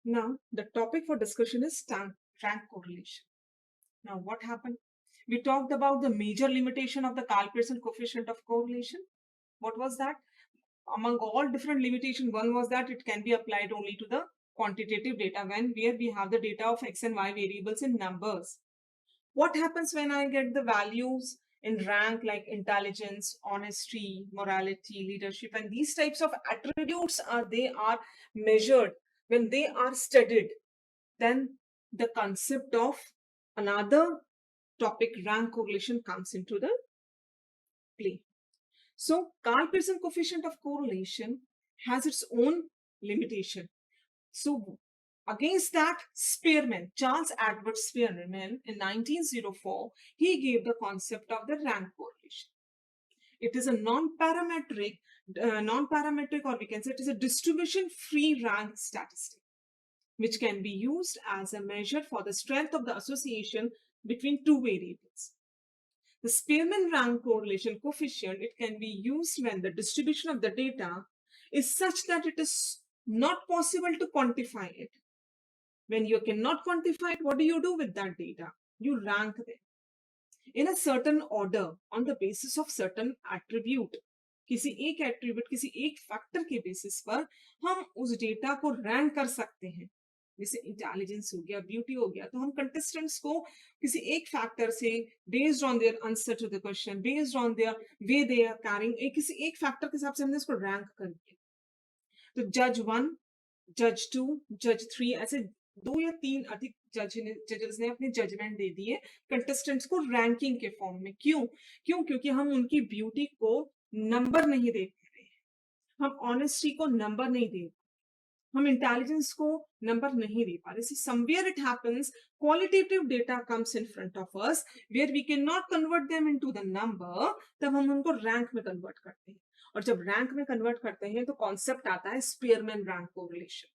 Now, the topic for discussion is rank correlation. Now, what happened? We talked about the major limitation of the Karl-Pearson coefficient of correlation. What was that? Among all different limitations, one was that it can be applied only to the quantitative data where we have the data of x and y variables in numbers. What happens when I get the values in rank like intelligence, honesty, morality, leadership, and these types of attributes they are measured when they are studied, then the concept of another topic, rank correlation, comes into the play. So Karl-Pearson coefficient of correlation has its own limitation. So against that, Spearman, Charles Edward Spearman, in 1904, he gave the concept of the rank correlation. It is a non-parametric, or we can say it is a distribution-free rank statistic, which can be used as a measure for the strength of the association between two variables. The Spearman rank correlation coefficient, it can be used when the distribution of the data is such that it is not possible to quantify it. When you cannot quantify it, what do you do with that data? You rank them in a certain order on the basis of certain attribute. किसी एक attribute, किसी एक factor के basis पर हम उस data को rank कर सकते हैं. जैसे इंटेलिजेंस हो गया, ब्यूटी हो गया, तो हम कंटेस्टेंट्स को किसी एक फैक्टर से, based on their answer to the question, based on their way they are carrying, किसी एक फैक्टर के हिसाब से हमने इसको रैंक कर दिया. तो जज 1, जज 2, जज 3, ऐसे 2 या 3 अधिक जजेस ने अपने जजमेंट दे दिए कंटेस्टेंट्स को रैंकिंग के फॉर्म में. क्योंकि हम उनकी ब्यूटी को नंबर नहीं दे पा रहे, हम ऑनेस्टी को नंबर नहीं दे, हम इंटेलिजेंस को नंबर नहीं दे पा रहे. Somewhere it happens, qualitative data comes in front of us where we can not convert them into the number, तब हम उनको रैंक में कन्वर्ट करते हैं. और जब रैंक में कन्वर्ट करते हैं तो कॉन्सेप्ट आता है स्पीयरमैन रैंक कोरिलेशन.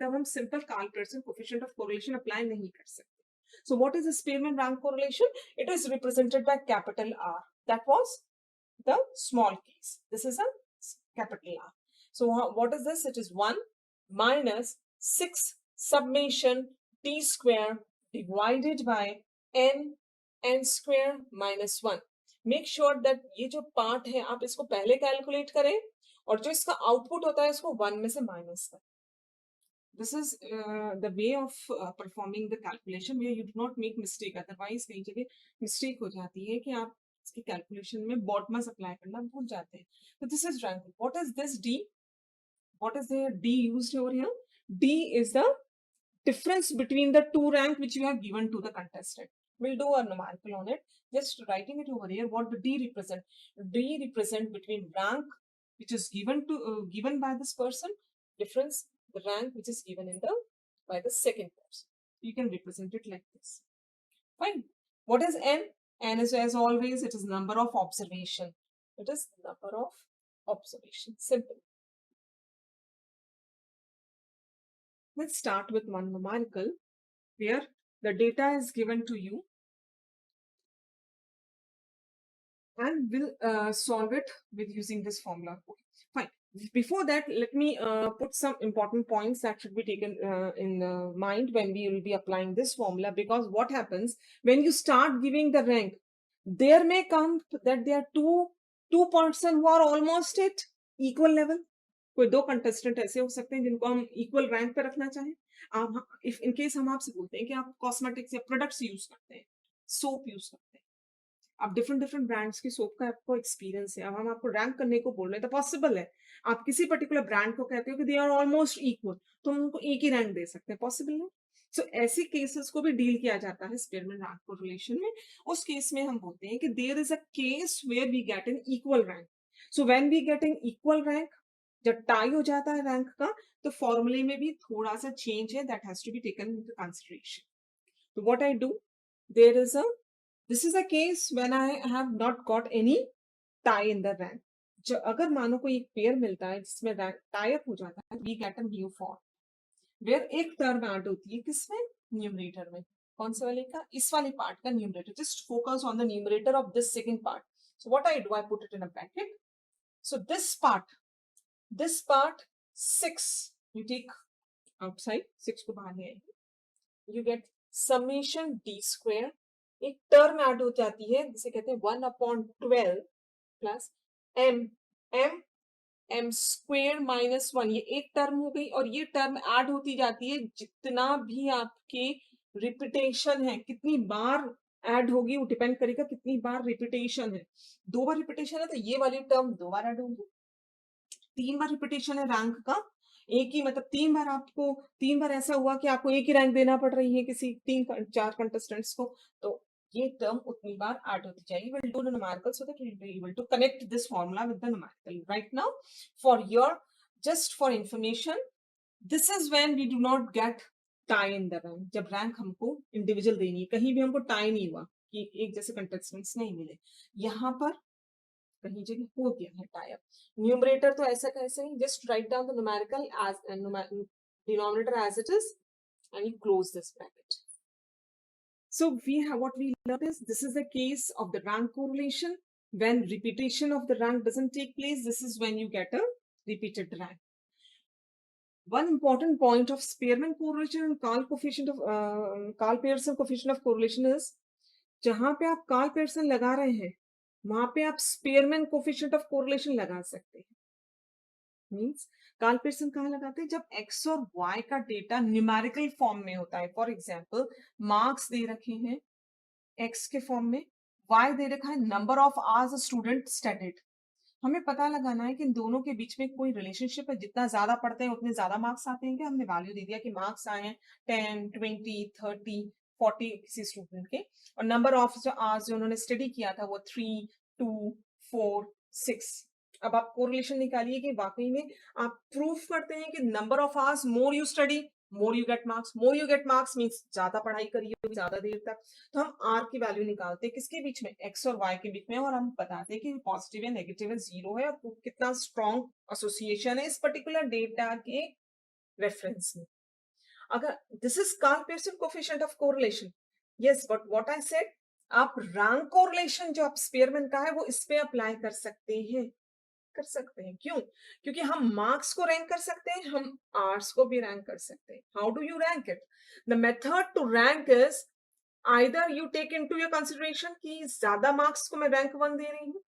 तब हम simple Karl-Pearson coefficient of correlation apply नहीं कर सकते. So what is the Spearman rank correlation? It is represented by capital R. That was the small case. This is a capital R. So what is this? It is 1 minus 6 summation t square divided by n square minus 1. Make sure that ये जो part है आप इसको पहले calculate करें और जो इसका आउटपुट होता है इसको 1 में से माइनस करें. This is the way of performing the calculation where you do not make mistake. Otherwise कई जगह mistake हो जाती है कि आप इसकी calculation में BODMAS apply करना भूल जाते हैं. So this is rank. What is this D? What is the D used over here? D is the difference between the two rank which you have given to the contestant. We'll do a numerical on it. Just writing it over here. What the D represent? D represent between rank which is given by this person, difference the rank which is given in the by the second person. You can represent it like this. Fine. What is N? N is, as always, it is number of observation. It is number of observation. Simple. Let's start with one numerical where the data is given to you and we'll solve it with using this formula. Okay, fine. Before that, let me put some important points that should be taken in mind when we will be applying this formula, because what happens when you start giving the rank, there may come that there are two person who are almost at equal level. कोई दो contestant ऐसे हो सकते हैं जिनको हम equal rank पे रखना चाहें. आप इफ इन केस हम आपसे बोलते हैं कि आप कॉस्मेटिक्स या प्रोडक्ट्स यूज करते हैं, सोप यूज करते हैं, आप डिफरेंट ब्रांड्स की सोप का आपको एक्सपीरियंस है, अब हम आपको रैंक करने को बोल रहे हैं, तो पॉसिबल है आप किसी पर्टिकुलर ब्रांड को कहते हो कि दे आर ऑलमोस्ट इक्वल, तो हम उनको एक ही रैंक दे सकते हैं. पॉसिबल है. सो ऐसे केसेस को भी डील किया जाता है स्पीयरमैन रैंक कोरिलेशन में. उस केस में हम बोलते हैं कि there is a case where we get an equal rank. So when we get an equal rank, जब टाई हो जाता है रैंक का, तो फॉर्मूले में भी थोड़ा सा चेंज है, that has to be taken into consideration. तो what I do, there is a this is a case when I have not got any tie in the rank. जो अगर मानो कोई एक पेयर मिलता है जिसमें रैंक टाई अप हो जाता है, we get a new form where एक टर्म ऐड होती है किसमें, न्यूमरेटर में. कौन से वाले का, इस वाले पार्ट का numerator. Just focus on the numerator of this second part. So what I do, I put it in a bracket. So this part 6, you take outside 6 को बाहर ले आएंगे, you get summation d square, एक term add हो जाती है जिसे कहते हैं 1/12 plus m m m square minus 1, ये एक टर्म हो गई और ये टर्म ऐड होती जाती है जितना भी आपके रिपीटेशन है, कितनी बार ऐड होगी वो डिपेंड करेगा कितनी बार रिपीटेशन है। 2 बार रिपीटेशन है तो ये वाली टर्म 2 बार ऐड होगी, 3 बार रिपीटेशन है रैंक का, एक ही मतलब 3 बार आपको 3 बार ऐसा हुआ कि आपको एक ही रैंक देना पड़ रही है किसी 4 कंटेस्टेंट्स को, तो ये टर्म उतनी बार ऐड होती जाएगी। We'll do the numerical so that we'll be able to connect this formula with the numerical. Right now, for your just for information, this is when we do not get tie in the rank. जब rank हमको individual देनी है, कहीं भी हमको tie नहीं हुआ कि एक जैसे कंटेस्टेंट्स नहीं मिले, यहाँ पर कहीं जगह हो गया है टाई अप। न्यूमरेटर तो ऐसा कैसे ही, just write down the numerical as denominator as it is and you close this bracket. So we have what we learned is this is the case of the rank correlation. When repetition of the rank doesn't take place, this is when you get a repeated rank. One important point of Spearman correlation and Karl Pearson coefficient of correlation is जहां पे आप Karl Pearson लगा रहे हैं वहां पे आप Spearman coefficient of correlation लगा सकते हैं। मीन्स कार्ल पियर्सन कहाँ लगाते हैं, जब x और y का डेटा न्यूमेरिकल फॉर्म में होता है। फॉर एग्जाम्पल मार्क्स दे रखे हैं x के फॉर्म में, y दे रखा है number of hours student studied. हमें पता लगाना है कि इन दोनों के बीच में कोई रिलेशनशिप है, जितना ज्यादा पढ़ते हैं उतने ज्यादा मार्क्स आते हैं क्या, हमने वैल्यू दे दिया कि मार्क्स आए हैं 10, 20, 30, 40 किसी स्टूडेंट के, और नंबर ऑफ जो आवर्स जो उन्होंने स्टडी किया था वो 3, 2, 4, 6। अब आप कोरिलेशन निकालिए कि वाकई में आप प्रूफ करते हैं कि number of hours more you study more you get marks, more you get marks means ज्यादा पढ़ाई करिए ज्यादा देर तक। तो हम आर की वैल्यू निकालते हैं किसके बीच में, एक्स और वाई के बीच में, और हम बताते हैं कि पॉजिटिव है नेगेटिव है जीरो है, और कितना स्ट्रॉन्ग एसोसिएशन है इस पर्टिकुलर डेटा के रेफरेंस में। अगर this is Karl Pearson coefficient of correlation, yes, but what I said, आप रैंक कोरिलेशन जो आप स्पीयरमैन का है वो इस पे अप्लाई कर सकते हैं, कर सकते हैं। क्यों? क्योंकि हम मार्क्स को रैंक कर सकते हैं, हम आर्स को भी रैंक कर सकते हैं। How do you rank it? The method to rank is either you take into your consideration कि ज्यादा मार्क्स को मैं रैंक 1 दे रही हूँ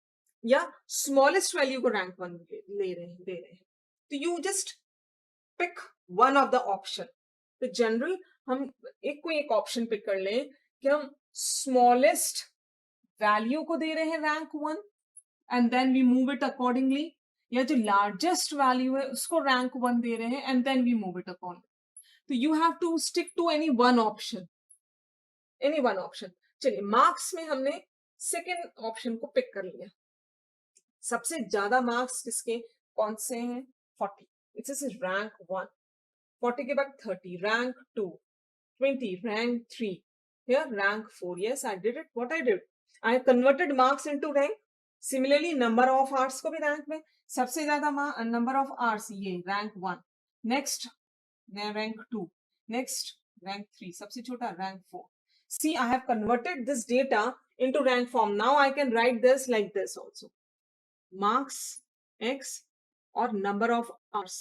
या स्मॉलेस्ट वैल्यू को रैंक 1 दे रहे हैं, तो you just pick one of the option. तो जनरल हम कोई एक ऑप्शन पिक कर लें कि हम स्मॉलेस्ट वैल्यू को दे रहे हैं rank 1 and then we move it accordingly, या जो लार्जेस्ट वैल्यू है उसको रैंक 1 दे रहे हैं and then we move it accordingly. तो you have to stick to any one option, any one option. चलिए मार्क्स में हमने सेकेंड ऑप्शन को पिक कर लिया। सबसे ज्यादा मार्क्स किसके कौन से हैं? 40, इट्स इज रैंक 1। 40 के बाद 30 rank 2, 20 rank 3, here rank 4। yes, I did it, what I did, I converted marks into rank। Similarly number of hours को भी रैंक में, सबसे ज्यादा नंबर ऑफ आवर्स ये rank 1, next rank 2, next rank 3, सबसे छोटा rank 4। See, I have converted this data into rank form. Now I can write this like this also. Marks X or number of hours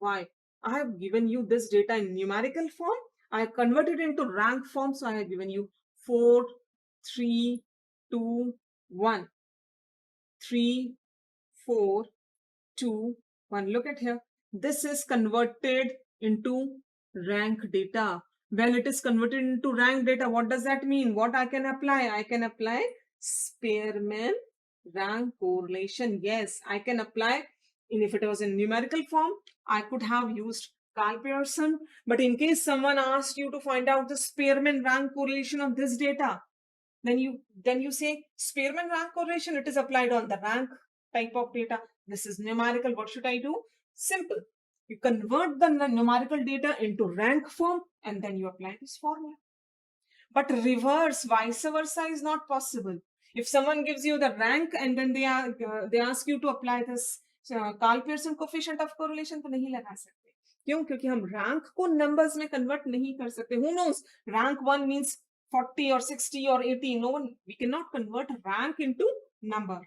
Y. I have given you this data in numerical form. I have converted into rank form. So I have given you 4, 3, 2, 1. 3, 4, 2, 1. Look at here. This is converted into rank data. When it is converted into rank data, what does that mean? What I can apply? I can apply Spearman rank correlation. Yes, I can apply. And if it was in numerical form, I could have used Karl Pearson. But in case someone asked you to find out the Spearman rank correlation of this data, then you say Spearman rank correlation, it is applied on the rank type of data. This is numerical. What should I do? Simple. You convert the numerical data into rank form and then you apply this formula. But reverse, vice versa is not possible. If someone gives you the rank and then they ask you to apply this Karl Pearson coefficient of correlation, तो नहीं लगा सकते। क्यों? क्योंकि हम rank को numbers में convert नहीं कर सकते। Who knows? Rank 1 means 40 or 60 or 80. No one, we cannot convert rank into number.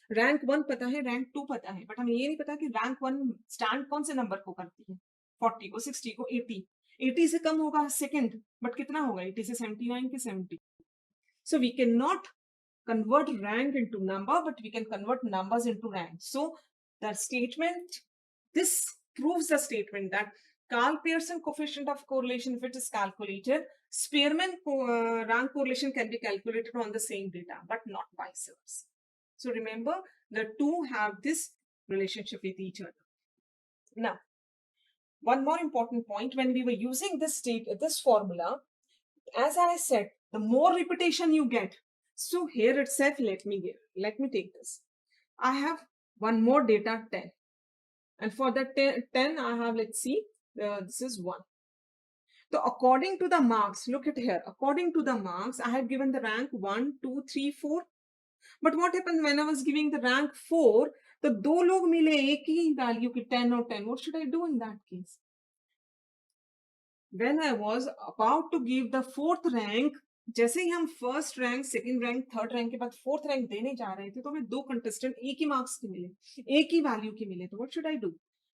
Rank 1 पता है, रैंक 2 पता है, बट हमें ये नहीं पता कि रैंक 1 स्टैंड कौन से नंबर को करती है। 40 को, 60 को, 80, 80 से कम होगा सेकंड, बट कितना होगा 80 से 79 के 70. So we cannot convert rank into number, but we can convert numbers into rank. So the statement, this proves the statement that Karl Pearson coefficient of correlation, if it is calculated, Spearman rank correlation can be calculated on the same data, but not vice versa. So remember, the two have this relationship with each other. Now, one more important point, when we were using this formula, as I said, the more repetition you get. So here itself, let me take this. I have one more data 10, and for the 10 I have, let's see, this is 1. So according to the marks, look at here, according to the marks I have given the rank 1, 2, 3, 4. But what happens when I was giving the rank 4, तो दो लोग मिले एक ही value की 10 और 10. What should I do in that case? When I was about to give the 4th rank, जैसे ही हम first rank, second rank, third rank के बाद 4th रैंक देने जा रहे थे, तो हमें दो कंटेस्टेंट एक ही मार्क्स के मिले, एक ही वैल्यू के मिले. तो व्हाट शुड आई डू?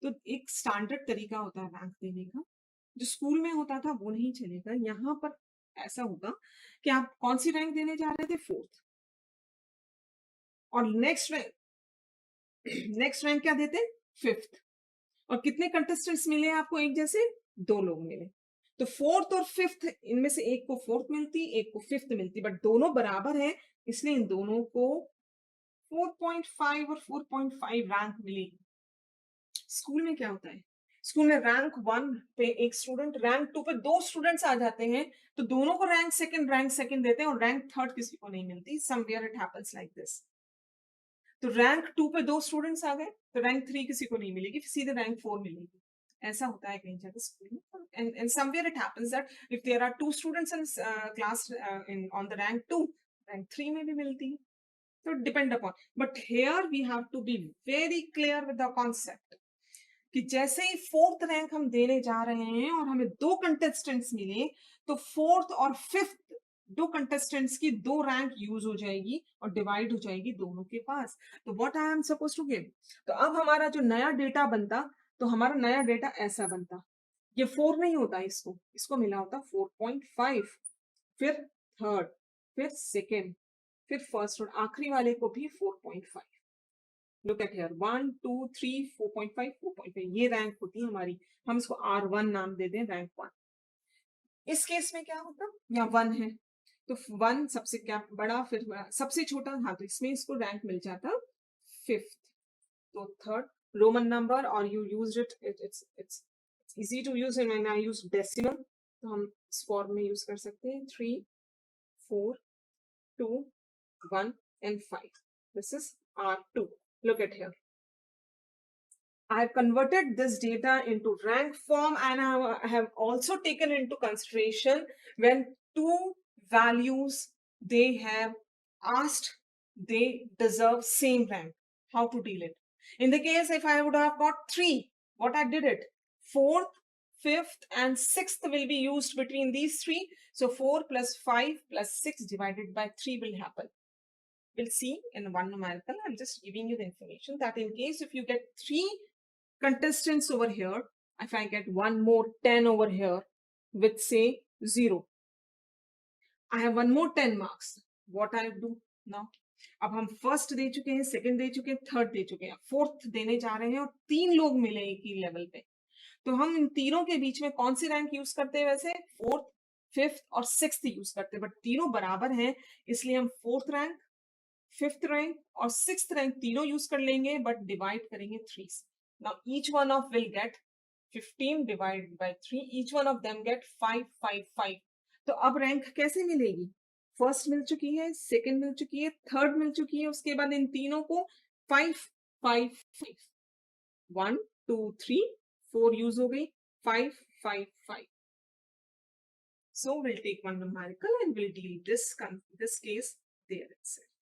तो एक स्टैंडर्ड तरीका होता है रैंक देने का, जो स्कूल में होता था वो नहीं चलेगा. यहाँ पर ऐसा होगा कि आप कौन सी रैंक देने जा रहे थे? 4th. और नेक्स्ट रैंक क्या देते? 5th. और कितने कंटेस्टेंट्स मिले आपको एक जैसे? दो लोग मिले. तो 4th और 5th, इनमें से एक को 4th मिलती, एक को 5th मिलती, बट दोनों बराबर है, इसलिए इन दोनों को 4.5 और 4.5 रैंक मिलेगी. स्कूल में क्या होता है? स्कूल में रैंक 1 पे एक स्टूडेंट, रैंक 2 पे दो स्टूडेंट्स आ जाते हैं, तो दोनों को रैंक सेकंड देते हैं, और रैंक थर्ड किसी को नहीं मिलती. Somewhere it happens like this. तो रैंक 2 पे दो स्टूडेंट्स आ गए, तो रैंक 3 किसी को नहीं मिलेगी, सीधे रैंक 4 मिलेगी. ऐसा होता है कहीं जगह स्कूल में. and somewhere it happens that if there are two students in class on the rank 2, rank 3 में भी मिलती है. So depend upon, but here we have to be very clear with the concept कि जैसे ही 4th rank हम देने जा रहे हैं और हमें दो कंटेस्टेंट्स मिले, तो 4th और 5th दो कंटेस्टेंट्स की दो रैंक यूज हो जाएगी और डिवाइड हो जाएगी दोनों के पास. तो what I am suppose to give. तो अब हमारा जो नया डेटा बनता, तो हमारा नया डेटा ऐसा बनता. ये 4 नहीं होता, इसको मिला होता 4.5, फिर थर्ड, फिर सेकेंड, फिर फर्स्ट, और आखिरी वाले को भी 4.5. लुक एट हियर, 1 2 3 4.5 4.5, ये रैंक होती है हमारी. हम इसको R1 नाम दे दें, रैंक 1. इस केस में क्या होता, यहाँ 1 है, तो 1 सबसे क्या बड़ा, फिर सबसे छोटा. हाँ, तो इसमें इसको रैंक मिल जाता 5th. तो थर्ड रोमन नंबर, और you used it, it's easy to use, and when I use decimal, तो हम इस फॉर्म में यूज कर सकते हैं. 3 4 2 1 and 5. This is R2. Look at here, I have converted this data into rank form, and I have also taken into consideration when two values they have asked, they deserve same rank, how to deal it. In the case if I would have got 3, what I did it, 4th, 5th and 6th will be used between these three. So 4 plus 5 plus 6 divided by 3 will happen. We'll see in one numerical. I'm just giving you the information that in case if you get 3 contestants over here, if I get one more 10 over here with say 0, I have one more 10 marks. What I do now? अब हम first they चुके हैं, second दे चुके हैं, third दे चुके हैं, fourth देने जा रहे हैं, और 3 लोग मिले एक ही लेवल पे. तो हम इन तीनों के बीच में कौन सी रैंक यूज करते हैं? वैसे 4th, 5th और 6th यूज करते हैं, बट तीनों बराबर हैं, इसलिए हम 4th रैंक, 5th रैंक और 6th रैंक तीनों यूज कर लेंगे, बट डिवाइड करेंगे 3 से. Now each one of will get 15 divide by 3, each one of them get 5 5 5. तो अब रैंक कैसे मिलेगी? फर्स्ट मिल चुकी है, सेकंड मिल चुकी है, थर्ड मिल चुकी है, उसके बाद इन तीनों को 5 5 5, 1 2 3 4 यूज हो गई, 5 5 5. So we'll take one numerical and we'll deal this case there itself.